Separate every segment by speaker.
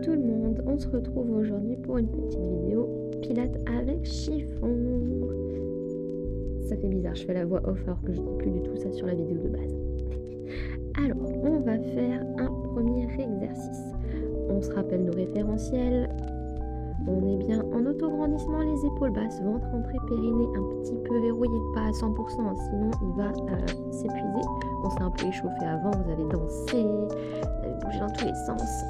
Speaker 1: tout le monde, on se retrouve aujourd'hui pour une petite vidéo pilates avec chiffon. Ça fait bizarre, je fais la voix off alors que je dis plus du tout ça sur la vidéo de base. Alors, on va faire un premier exercice. On se rappelle nos référentiels. On est bien en autograndissement, les épaules basses, ventre entré, périnée un petit peu verrouillé, pas à 100%, hein, sinon il va s'épuiser. On s'est un peu échauffé avant, vous avez dansé, vous avez bougé dans tous les sens.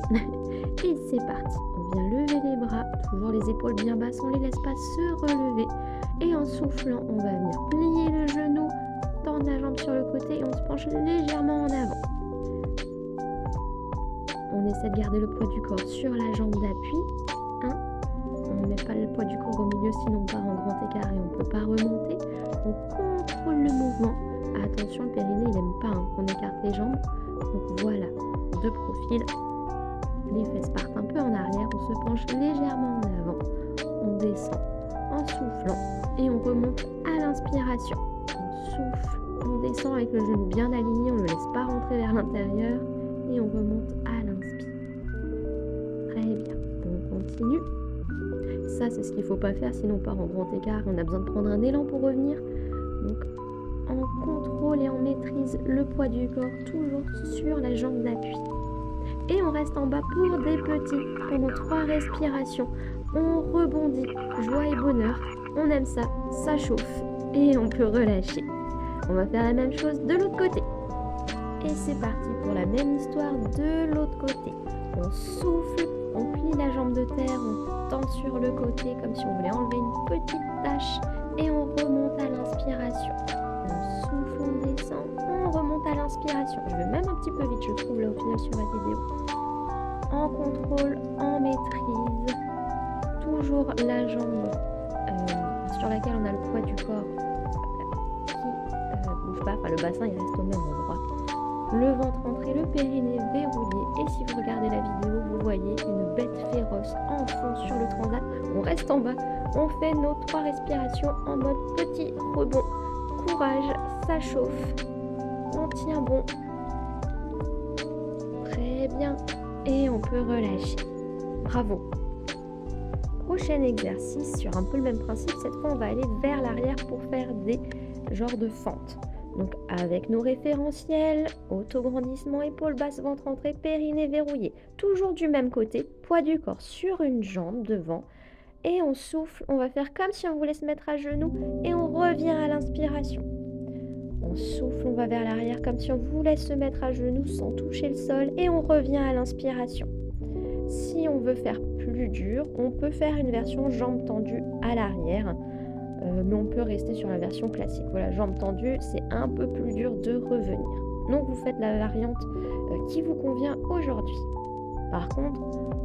Speaker 1: Et c'est parti, on vient lever les bras, toujours les épaules bien basses, on les laisse pas se relever. Et en soufflant, on va venir plier le genou, tendre la jambe sur le côté et on se penche légèrement en avant. On essaie de garder le poids du corps sur la jambe d'appui. On ne met pas le poids du corps au milieu, sinon on part en grand écart et on ne peut pas remonter. On contrôle le mouvement. Attention, le périnée, il n'aime pas qu'on écarte les jambes. Donc voilà, de profil. Les fesses partent un peu en arrière. On se penche légèrement en avant. On descend en soufflant et on remonte à l'inspiration. On souffle, on descend avec le genou bien aligné. On ne le laisse pas rentrer vers l'intérieur et on remonte à l'inspire. Très bien, on continue. Ça, c'est ce qu'il ne faut pas faire, sinon on part en grand écart. On a besoin de prendre un élan pour revenir. Donc, on contrôle et on maîtrise le poids du corps, toujours sur la jambe d'appui. Et on reste en bas pour des petits, pendant 3 respirations. On rebondit, joie et bonheur. On aime ça, ça chauffe. Et on peut relâcher. On va faire la même chose de l'autre côté. Et c'est parti pour la même histoire de l'autre côté. On souffle, on plie la jambe de terre, on tend sur le côté comme si on voulait enlever une petite tache et on remonte à l'inspiration. On souffle, on descend, on remonte à l'inspiration. Je vais même un petit peu vite, je trouve, là au final sur la vidéo. En contrôle, en maîtrise, toujours la jambe sur laquelle on a le poids du corps qui bouge pas, enfin le bassin il reste au même endroit. Le ventre entré, le périnée verrouillé. Et si vous regardez la vidéo, vous voyez une bête féroce en fond sur le transat. On reste en bas. On fait nos 3 respirations en mode petit rebond. Courage, ça chauffe. On tient bon. Très bien. Et on peut relâcher. Bravo. Prochain exercice sur un peu le même principe. Cette fois, on va aller vers l'arrière pour faire des genres de fentes. Donc avec nos référentiels, autograndissement, épaules basses, ventre entré, périnée verrouillé. Toujours du même côté, poids du corps sur une jambe devant. Et on souffle, on va faire comme si on voulait se mettre à genoux et on revient à l'inspiration. On souffle, on va vers l'arrière comme si on voulait se mettre à genoux sans toucher le sol et on revient à l'inspiration. Si on veut faire plus dur, on peut faire une version jambes tendues à l'arrière. Mais on peut rester sur la version classique. Voilà, jambes tendues, c'est un peu plus dur de revenir. Donc vous faites la variante qui vous convient aujourd'hui. Par contre,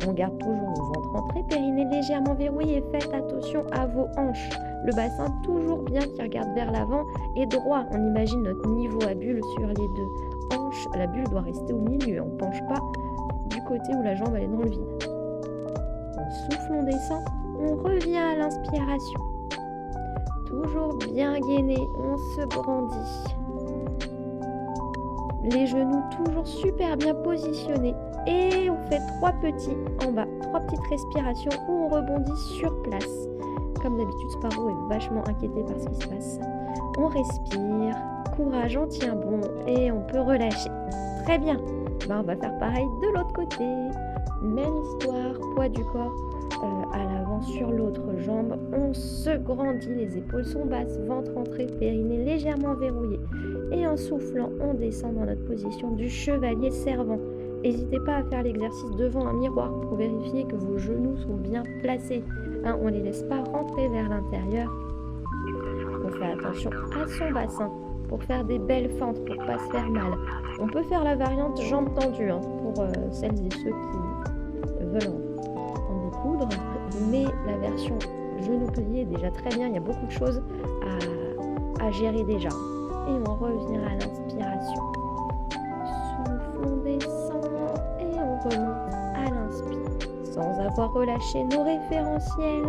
Speaker 1: on garde toujours le ventre entré, périnée légèrement verrouillé. Faites attention à vos hanches. Le bassin toujours bien qui regarde vers l'avant et droit. On imagine notre niveau à bulle sur les 2 hanches. La bulle doit rester au milieu. On ne penche pas du côté où la jambe elle est dans le vide. On souffle, on descend. On revient à l'inspiration. Toujours bien gainé, on se brandit. Les genoux toujours super bien positionnés. Et on fait 3 petits en bas, 3 petites respirations où on rebondit sur place. Comme d'habitude, Sparrow est vachement inquiété par ce qui se passe. On respire, courage, on tient bon et on peut relâcher. Très bien, on va faire pareil de l'autre côté. Même histoire, poids du corps à l'avant sur l'autre jambe. On se grandit, les épaules sont basses, ventre entré, périnée légèrement verrouillé. Et en soufflant, on descend dans notre position du chevalier servant. N'hésitez pas à faire l'exercice devant un miroir pour vérifier que vos genoux sont bien placés. On ne les laisse pas rentrer vers l'intérieur. On fait attention à son bassin pour faire des belles fentes, pour ne pas se faire mal. On peut faire la variante jambes tendues pour celles et ceux qui veulent en découdre. Mais la version genoux pliés est déjà très bien. Il y a beaucoup de choses à gérer déjà. Et on revient à l'inspiration. Souffle, on descend et on remonte à l'inspire. Sans avoir relâché nos référentiels.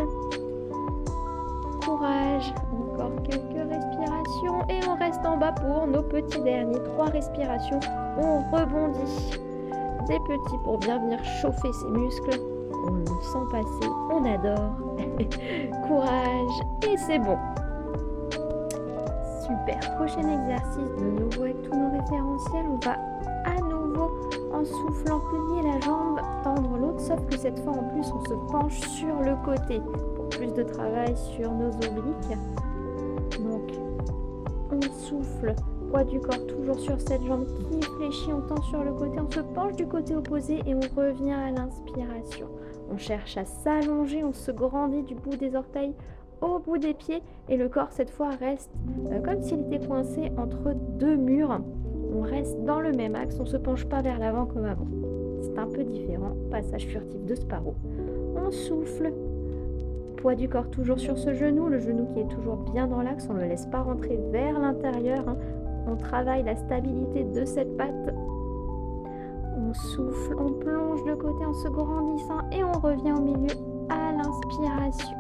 Speaker 1: Courage, encore quelques respirations et on reste en bas pour nos petits derniers. 3 respirations, on rebondit. des petits pour bien venir chauffer ses muscles. On le sent passer, on adore. Courage et c'est bon. Super, prochain exercice de nouveau avec tous nos référentiels. On va à nouveau en soufflant plier la jambe, tendre l'autre, sauf que cette fois en plus on se penche sur le côté pour plus de travail sur nos obliques. Donc on souffle, poids du corps toujours sur cette jambe qui fléchit, on tend sur le côté, on se penche du côté opposé et on revient à l'inspiration. On cherche à s'allonger, on se grandit du bout des orteils au bout des pieds et le corps cette fois reste comme s'il était coincé entre deux murs. On reste dans le même axe, on ne se penche pas vers l'avant comme avant. C'est un peu différent, passage furtif de Sparrow. On souffle, poids du corps toujours sur ce genou, le genou qui est toujours bien dans l'axe, on ne le laisse pas rentrer vers l'intérieur. On travaille la stabilité de cette patte. On souffle, on plonge de côté en se grandissant et on revient au milieu à l'inspiration.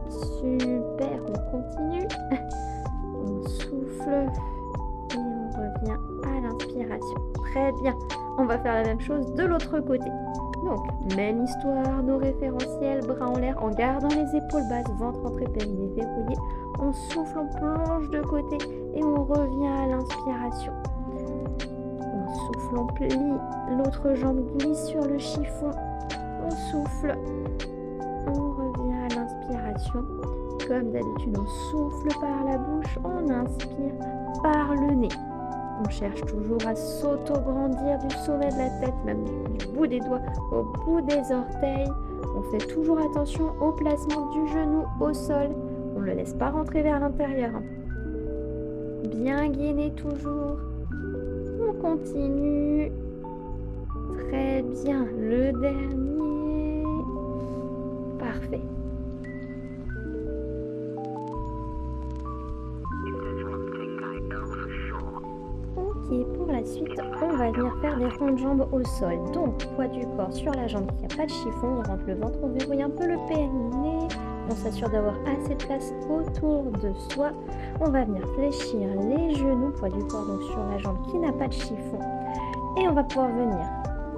Speaker 1: Super, on continue. On souffle et on revient à l'inspiration. Très bien, on va faire la même chose de l'autre côté. Donc, même histoire, nos référentiels, bras en l'air en gardant les épaules basses, ventre entré, périnée verrouillé. On souffle, on plonge de côté et on revient à l'inspiration. On souffle, on plie, l'autre jambe glisse sur le chiffon. On souffle, on revient à l'inspiration. Comme d'habitude, on souffle par la bouche, on inspire par le nez. On cherche toujours à s'auto-grandir du sommet de la tête, même du bout des doigts au bout des orteils. On fait toujours attention au placement du genou au sol. On ne le laisse pas rentrer vers l'intérieur. Bien gainé toujours. On continue. Très bien. Le dernier. Parfait. Ok, pour la suite, on va venir faire des ronds de jambes au sol. Donc, poids du corps sur la jambe qui n'a pas de chiffon. On rentre le ventre, on verrouille un peu le périnée. On s'assure d'avoir assez de place autour de soi. On va venir fléchir les genoux, poids du corps donc sur la jambe qui n'a pas de chiffon. Et on va pouvoir venir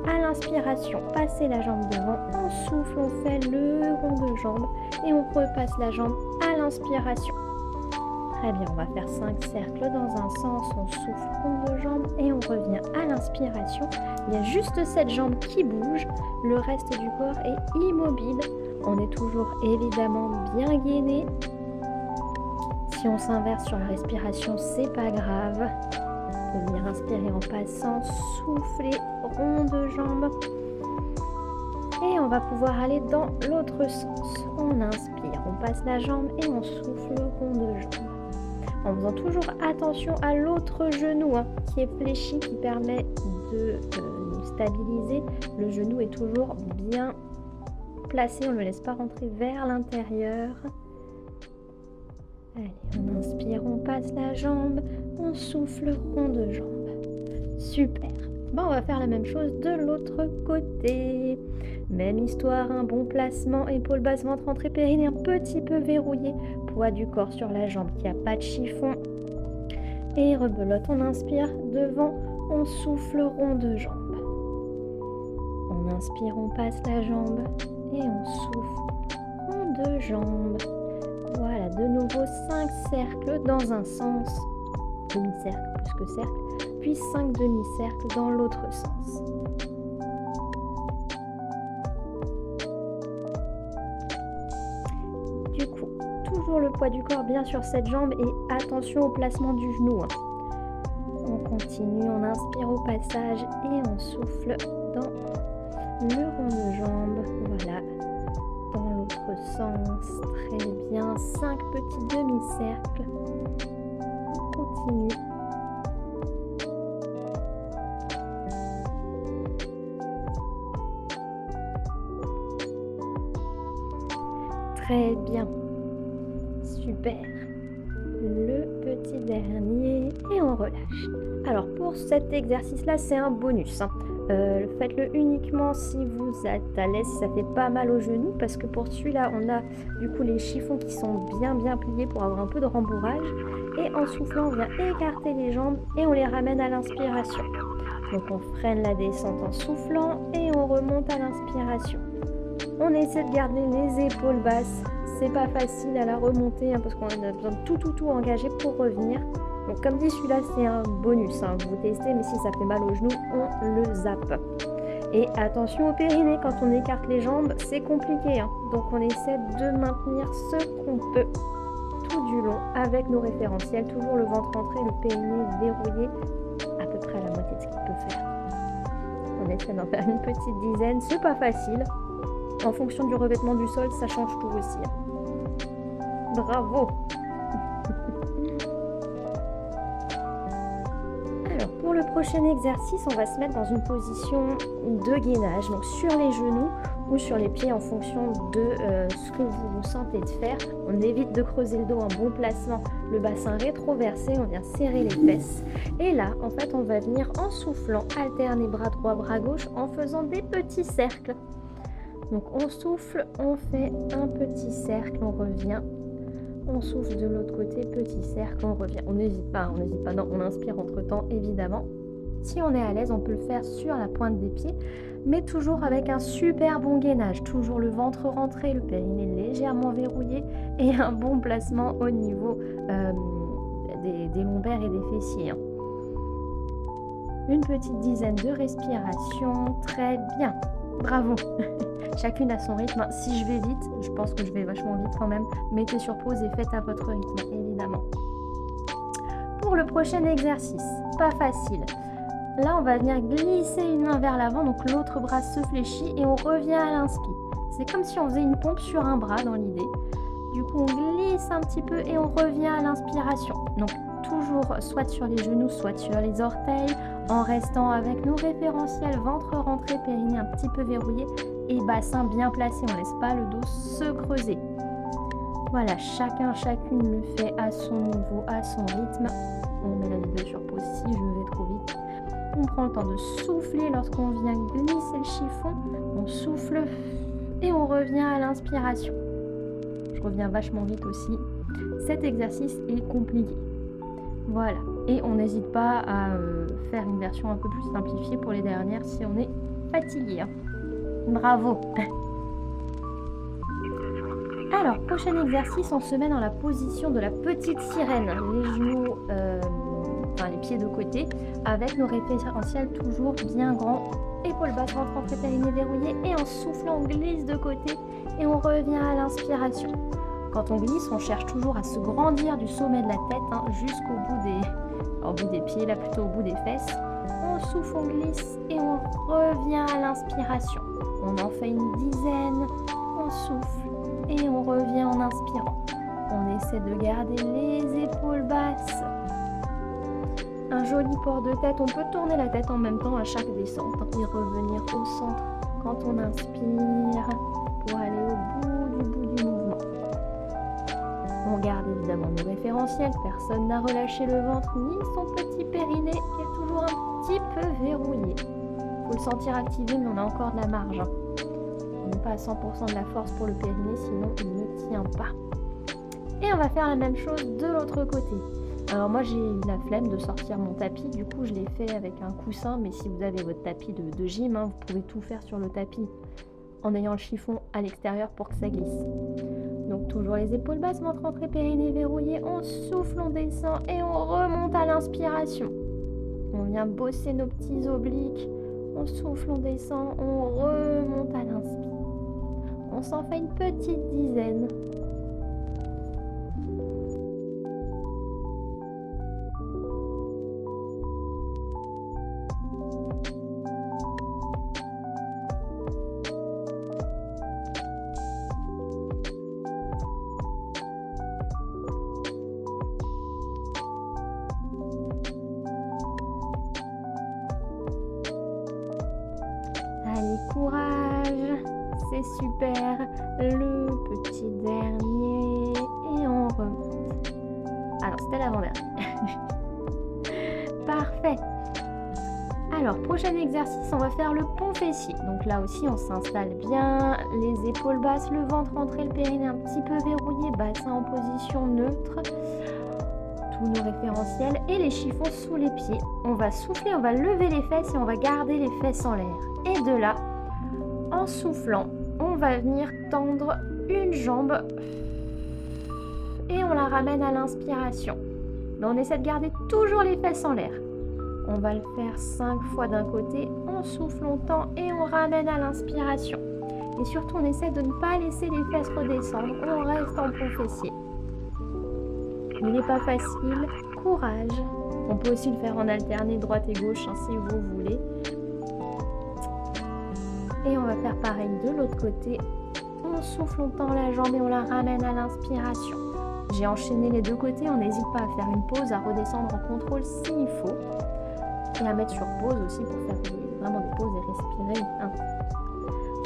Speaker 1: à l'inspiration, passer la jambe devant. On souffle, on fait le rond de jambe et on repasse la jambe à l'inspiration. Très bien, on va faire 5 cercles dans un sens. On souffle, rond de jambe et on revient à l'inspiration. Il y a juste cette jambe qui bouge. Le reste du corps est immobile. On est toujours évidemment bien gainé. Si on s'inverse sur la respiration, c'est pas grave. On peut venir inspirer en passant, souffler, rond de jambe. Et on va pouvoir aller dans l'autre sens. On inspire, on passe la jambe et on souffle, rond de jambe. En faisant toujours attention à l'autre genou qui est fléchi, qui permet de nous stabiliser. Le genou est toujours bien placé, on ne le laisse pas rentrer vers l'intérieur. Allez, on inspire, on passe la jambe, on souffle, rond de jambe. Super. Bon, on va faire la même chose de l'autre côté. Même histoire, un bon placement, épaule basse, ventre entré, périnée un petit peu verrouillé, poids du corps sur la jambe qui n'a pas de chiffon. Et rebelote, on inspire devant, on souffle, rond de jambe. On inspire, on passe la jambe et on souffle, rond de jambe. Voilà, de nouveau 5 cercles dans un sens, demi-cercle plus que cercle, puis 5 demi-cercles dans l'autre sens. Du coup, toujours le poids du corps bien sur cette jambe et attention au placement du genou. On continue, on inspire au passage et on souffle dans le rond de jambe. Voilà, dans l'autre sens. Très bien, 5 petits demi-cercles. On continue. Très bien. Super. Le petit dernier et on relâche. Alors pour cet exercice-là, c'est un bonus. Faites-le uniquement si vous êtes à l'aise, si ça fait pas mal au genou, parce que pour celui-là, on a du coup les chiffons qui sont bien pliés pour avoir un peu de rembourrage. Et en soufflant, on vient écarter les jambes et on les ramène à l'inspiration. Donc on freine la descente en soufflant et on remonte à l'inspiration. On essaie de garder les épaules basses. C'est pas facile à la remontée parce qu'on a besoin de tout engager pour revenir. Donc comme dit, celui-là c'est un bonus. Vous testez, mais si ça fait mal aux genoux, on le zappe. Et attention au périnée, quand on écarte les jambes, c'est compliqué. Donc on essaie de maintenir ce qu'on peut tout du long avec nos référentiels. Toujours le ventre rentré, le périnée verrouillé, à peu près à la moitié de ce qu'il peut faire. On essaie d'en faire une petite dizaine, c'est pas facile. En fonction du revêtement du sol, ça change tout aussi. Bravo! Alors, pour le prochain exercice, on va se mettre dans une position de gainage, donc sur les genoux ou sur les pieds en fonction de ce que vous vous sentez de faire. On évite de creuser le dos, un bon placement, le bassin rétroversé, on vient serrer les fesses. Et là, en fait, on va venir en soufflant, alterner bras droit, bras gauche, en faisant des petits cercles. Donc on souffle, on fait un petit cercle, on revient. On souffle de l'autre côté, petit cercle, on revient. On n'hésite pas, non, on inspire entre temps évidemment. Si on est à l'aise, on peut le faire sur la pointe des pieds, mais toujours avec un super bon gainage. Toujours le ventre rentré, le périnée légèrement verrouillé et un bon placement au niveau des lombaires et des fessiers. Une petite dizaine de respirations, très bien, bravo. Chacune à son rythme. Si je vais vite, je pense que je vais vachement vite quand même, mettez sur pause et faites à votre rythme, évidemment. Pour le prochain exercice, pas facile. Là, on va venir glisser une main vers l'avant, donc l'autre bras se fléchit et on revient à l'inspire. C'est comme si on faisait une pompe sur un bras dans l'idée. Du coup, on glisse un petit peu et on revient à l'inspiration. Donc, toujours soit sur les genoux, soit sur les orteils, en restant avec nos référentiels, ventre rentré, périnée un petit peu verrouillé et bassin bien placé. On ne laisse pas le dos se creuser. Voilà, chacune le fait à son niveau, à son rythme. On met la vidéo sur pause si je vais trop vite. On prend le temps de souffler lorsqu'on vient glisser le chiffon. On souffle et on revient à l'inspiration. Je reviens vachement vite aussi. Cet exercice est compliqué. Voilà. Et on n'hésite pas à faire une version un peu plus simplifiée pour les dernières si on est fatigué. Bravo. Alors, prochain exercice, on se met dans la position de la petite sirène. Les genoux, les pieds de côté, avec nos référentiels toujours bien grands. Épaules basses, ventre rentré, périnée verrouillé. Et en soufflant, on glisse de côté et on revient à l'inspiration. Quand on glisse, on cherche toujours à se grandir du sommet de la tête jusqu'au bout des pieds, là plutôt au bout des fesses. On souffle, on glisse et on revient à l'inspiration. On en fait une dizaine, on souffle et on revient en inspirant. On essaie de garder les épaules basses. Un joli port de tête, on peut tourner la tête en même temps à chaque descente et revenir au centre quand on inspire pour aller au bout du mouvement. On garde évidemment nos référentiels, personne n'a relâché le ventre ni son petit périnée qui est toujours un petit peu verrouillé. Il faut le sentir activé, mais on a encore de la marge. On n'est pas à 100% de la force pour le périnée, sinon il ne tient pas. Et on va faire la même chose de l'autre côté. Alors moi j'ai eu la flemme de sortir mon tapis, du coup je l'ai fait avec un coussin, mais si vous avez votre tapis de gym, vous pouvez tout faire sur le tapis en ayant le chiffon à l'extérieur pour que ça glisse. Donc toujours les épaules basses, ventre rentré, périnée verrouillé, on souffle, on descend et on remonte à l'inspiration. On vient bosser nos petits obliques, on souffle, on descend, on remonte à l'inspire. On s'en fait une petite dizaine. Allez, courage, c'est super, le petit dernier, et on remonte. Alors, c'était l'avant-dernier. Parfait. Alors, prochain exercice, on va faire le pont fessier. Donc là aussi, on s'installe bien, les épaules basses, le ventre rentré, le périnée un petit peu verrouillé, bassin en position neutre. tous nos référentiels et les chiffons sous les pieds. On va souffler, on va lever les fesses et on va garder les fesses en l'air. Et de là, en soufflant, on va venir tendre une jambe et on la ramène à l'inspiration. Mais on essaie de garder toujours les fesses en l'air. On va le faire 5 fois d'un côté, on souffle longtemps et on ramène à l'inspiration. Et surtout, on essaie de ne pas laisser les fesses redescendre, on reste en pont fessier. Il n'est pas facile, courage. On peut aussi le faire en alterné droite et gauche si vous voulez. Et on va faire pareil de l'autre côté. On souffle, on tend la jambe et on la ramène à l'inspiration. J'ai enchaîné les deux côtés, on n'hésite pas à faire une pause, à redescendre en contrôle s'il faut. Et à mettre sur pause aussi pour faire vraiment des pauses et respirer.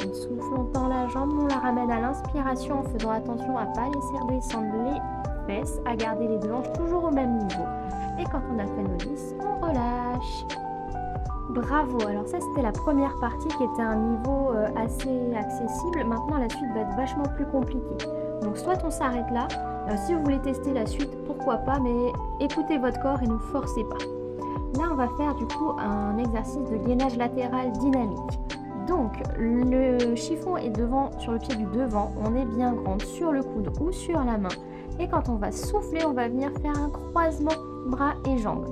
Speaker 1: On souffle, on tend la jambe, on la ramène à l'inspiration en faisant attention à ne pas laisser redescendre les fesses, à garder les deux hanches toujours au même niveau. Et quand on a fait nos 10, on relâche. Bravo! Alors ça c'était la première partie qui était un niveau assez accessible. Maintenant la suite va être vachement plus compliquée. Donc soit on s'arrête là. Si vous voulez tester la suite, pourquoi pas, mais écoutez votre corps et ne forcez pas. Là on va faire du coup un exercice de gainage latéral dynamique. Donc le chiffon est devant sur le pied du devant, on est bien grand sur le coude ou sur la main. Et quand on va souffler, on va venir faire un croisement bras et jambes.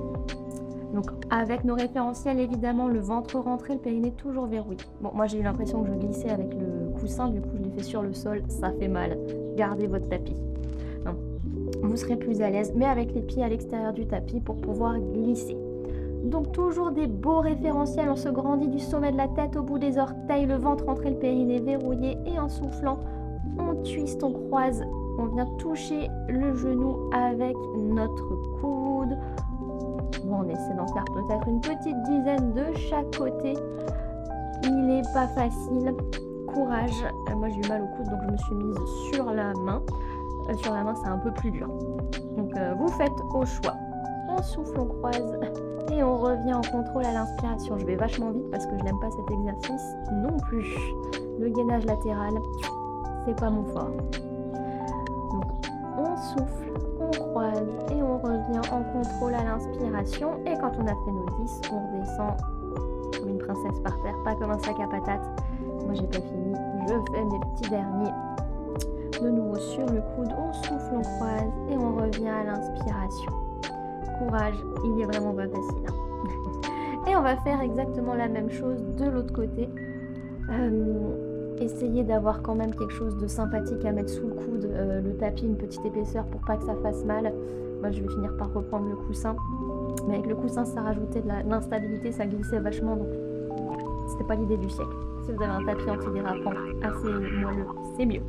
Speaker 1: Donc avec nos référentiels, évidemment, le ventre rentré, le périnée toujours verrouillé. Bon, moi j'ai eu l'impression que je glissais avec le coussin, du coup je l'ai fait sur le sol, ça fait mal. Gardez votre tapis. Non. Vous serez plus à l'aise, mais avec les pieds à l'extérieur du tapis pour pouvoir glisser. Donc toujours des beaux référentiels, on se grandit du sommet de la tête au bout des orteils, le ventre rentré, le périnée verrouillé et en soufflant, on twiste, on croise, on vient toucher le genou avec notre coude. Bon, on essaie d'en faire peut-être une petite dizaine de chaque côté. Il n'est pas facile. Courage. Moi j'ai eu mal au coude donc je me suis mise sur la main. Sur la main c'est un peu plus dur. Donc vous faites au choix. On souffle, on croise et on revient en contrôle à l'inspiration. Je vais vachement vite parce que je n'aime pas cet exercice non plus. Le gainage latéral, c'est pas mon fort. Donc on souffle, on croise et on revient en contrôle à l'inspiration. Et quand on a fait nos 10, on redescend comme une princesse par terre, pas comme un sac à patates. Moi j'ai pas fini, je fais mes petits derniers. De nouveau sur le coude, on souffle, on croise et on revient à l'inspiration. Courage, il est vraiment pas facile. Et on va faire exactement la même chose de l'autre côté. Essayez d'avoir quand même quelque chose de sympathique à mettre sous le coude, le tapis, une petite épaisseur pour pas que ça fasse mal. Moi je vais finir par reprendre le coussin. Mais avec le coussin ça rajoutait de l'instabilité, ça glissait vachement, donc c'était pas l'idée du siècle. Si vous avez un tapis antidérapant assez moelleux, c'est mieux.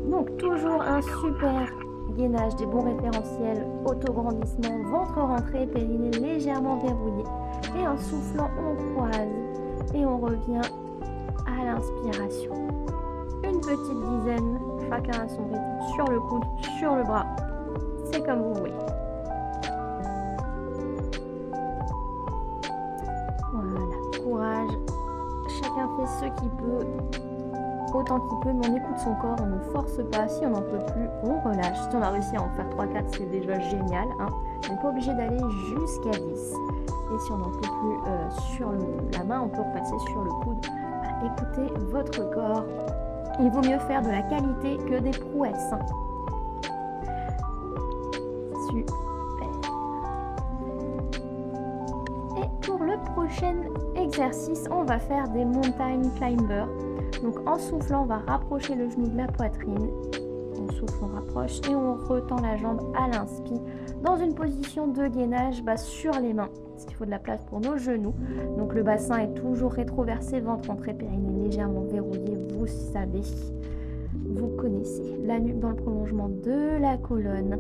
Speaker 1: Donc toujours un super gainage, des bons référentiels, autograndissement, ventre rentré, périnée légèrement verrouillé. Et en soufflant, on croise et on revient à l'inspiration. Une petite dizaine, chacun à son rythme, sur le coude, sur le bras. C'est comme vous voulez. Voilà, courage. Chacun fait ce qu'il peut, autant qu'il peut, mais on écoute son corps, on ne force pas. Si on n'en peut plus, on relâche. Si on a réussi à en faire 3-4, c'est déjà génial. On n'est pas obligé d'aller jusqu'à 10. Et si on n'en peut plus sur la main, on peut repasser sur le coude. Voilà, écoutez votre corps. Il vaut mieux faire de la qualité que des prouesses. Super. Et pour le prochain exercice, on va faire des mountain climbers. Donc en soufflant, on va rapprocher le genou de la poitrine. On souffle, on rapproche et on retend la jambe à l'inspire dans une position de gainage sur les mains. Parce qu'il faut de la place pour nos genoux. Donc le bassin est toujours rétroversé, ventre rentré, périnée légèrement verrouillé. Vous savez, vous connaissez. La nuque dans le prolongement de la colonne.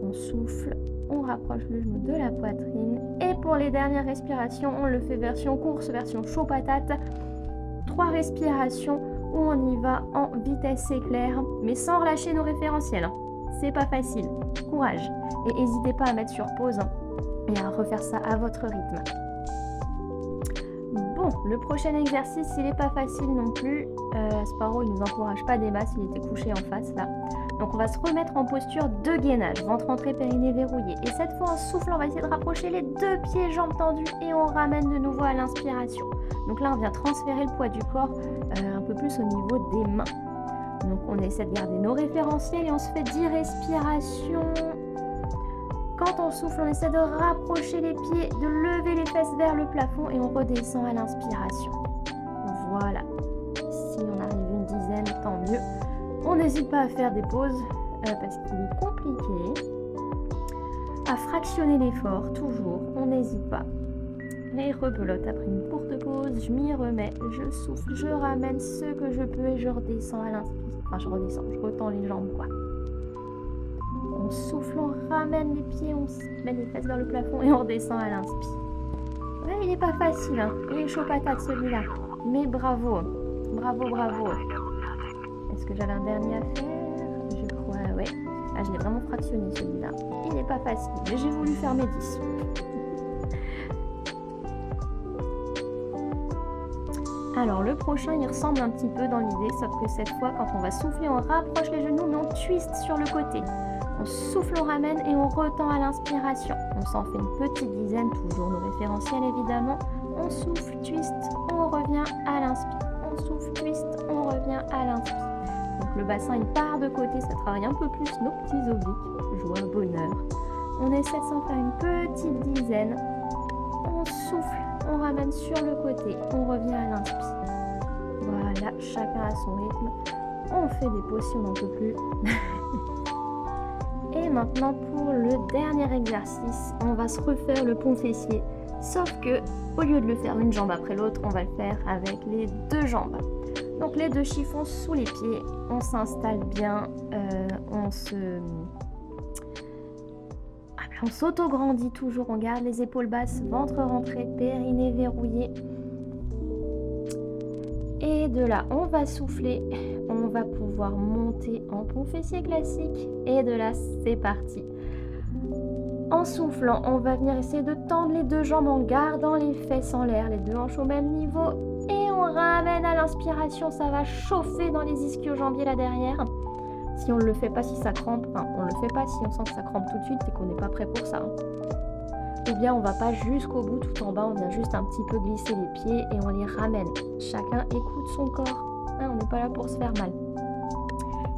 Speaker 1: On souffle, on rapproche le genou de la poitrine. Et pour les dernières respirations, on le fait version course, version chaud patate. 3 respirations où on y va en vitesse éclair, mais sans relâcher nos référentiels. C'est pas facile. Courage. Et n'hésitez pas à mettre sur pause et à refaire ça à votre rythme. Bon, le prochain exercice, il n'est pas facile non plus. Sparrow, il nous encourage pas des masses, il était couché en face là. Donc on va se remettre en posture de gainage, ventre rentré, périnée verrouillé. Et cette fois en soufflant, on va essayer de rapprocher les 2 pieds, jambes tendues et on ramène de nouveau à l'inspiration. Donc là on vient transférer le poids du corps un peu plus au niveau des mains. Donc on essaie de garder nos référentiels et on se fait 10 respirations. Quand on souffle, on essaie de rapprocher les pieds, de lever les fesses vers le plafond et on redescend à l'inspiration. Voilà. Si on arrive une dizaine, tant mieux. On n'hésite pas à faire des pauses parce qu'il est compliqué. À fractionner l'effort, toujours. On n'hésite pas. Et rebelote après une courte pause. Je m'y remets. Je souffle, je ramène ce que je peux et je redescends à l'inspiration. Enfin, je retends les jambes, quoi. On souffle, on ramène les pieds, on met les fesses vers le plafond et on redescend à l'inspire. Ouais, il n'est pas facile, hein. Il est chaud patate celui-là. Mais bravo. Bravo, bravo. Est-ce que j'avais un dernier à faire? Je crois, ouais. Ah, je l'ai vraiment fractionné celui-là. Il n'est pas facile, mais j'ai voulu faire mes 10. Alors le prochain, il ressemble un petit peu dans l'idée, sauf que cette fois, quand on va souffler, on rapproche les genoux, mais on twist sur le côté. On souffle, on ramène et on retend à l'inspiration. On s'en fait une petite dizaine, toujours nos référentiels évidemment. On souffle, twist, on revient à l'inspire. On souffle, twist, on revient à l'inspire. Donc le bassin, il part de côté, ça travaille un peu plus nos petits obliques. Joie, bonheur. On essaie de s'en faire une petite dizaine. On souffle, on ramène sur le côté, on revient à l'inspire. Voilà, chacun à son rythme. On fait des pauses si on n'en peut plus. Et maintenant pour le dernier exercice, on va se refaire le pont fessier. Sauf que, au lieu de le faire une jambe après l'autre, on va le faire avec les 2 jambes. Donc les 2 chiffons sous les pieds, on s'installe bien, on s'auto-grandit toujours, on garde les épaules basses, ventre rentré, périnée verrouillé. Et de là, on va souffler, on va pouvoir monter en pont fessier classique. Et de là, c'est parti. En soufflant, on va venir essayer de tendre les 2 jambes en gardant les fesses en l'air, les 2 hanches au même niveau. Et on ramène à l'inspiration, ça va chauffer dans les ischio-jambiers là derrière. Si on ne le fait pas, si ça crampe, enfin on ne le fait pas si on sent que ça crampe tout de suite et qu'on n'est pas prêt pour ça. Ou bien on va pas jusqu'au bout, tout en bas, on vient juste un petit peu glisser les pieds et on les ramène. Chacun écoute son corps, hein, on n'est pas là pour se faire mal.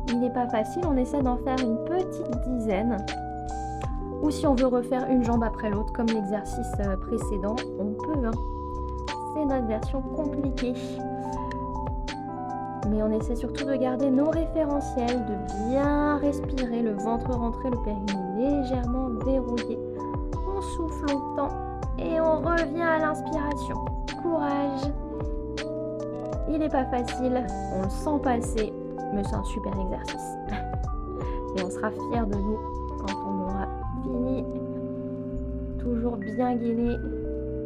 Speaker 1: Il n'est pas facile, on essaie d'en faire une petite dizaine. Ou si on veut refaire une jambe après l'autre, comme l'exercice précédent, on peut. Hein. C'est notre version compliquée. Mais on essaie surtout de garder nos référentiels, de bien respirer, le ventre rentré, le périnée légèrement verrouillé. On souffle longtemps et on revient à l'inspiration. Courage. Il n'est pas facile, on le sent passer, mais c'est un super exercice. Et on sera fiers de nous quand on aura fini. Toujours bien gainé,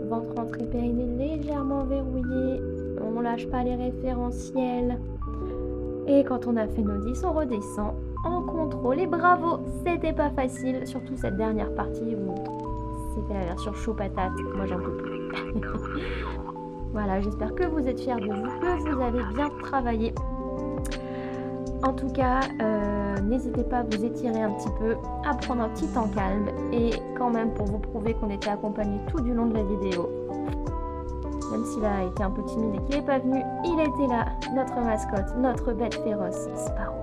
Speaker 1: ventre rentré, périnée légèrement verrouillé. On ne lâche pas les référentiels. Et quand on a fait nos 10, on redescend en contrôle. Et bravo, c'était pas facile, surtout cette dernière partie où c'était la version chaud patate. Moi, j'en peux plus. Voilà, j'espère que vous êtes fiers de vous, que vous avez bien travaillé. En tout cas, n'hésitez pas à vous étirer un petit peu, à prendre un petit temps calme. Et quand même, pour vous prouver qu'on était accompagné tout du long de la vidéo. Même s'il a été un peu timide et qu'il n'est pas venu, il était là, notre mascotte, notre bête féroce, Sparrow.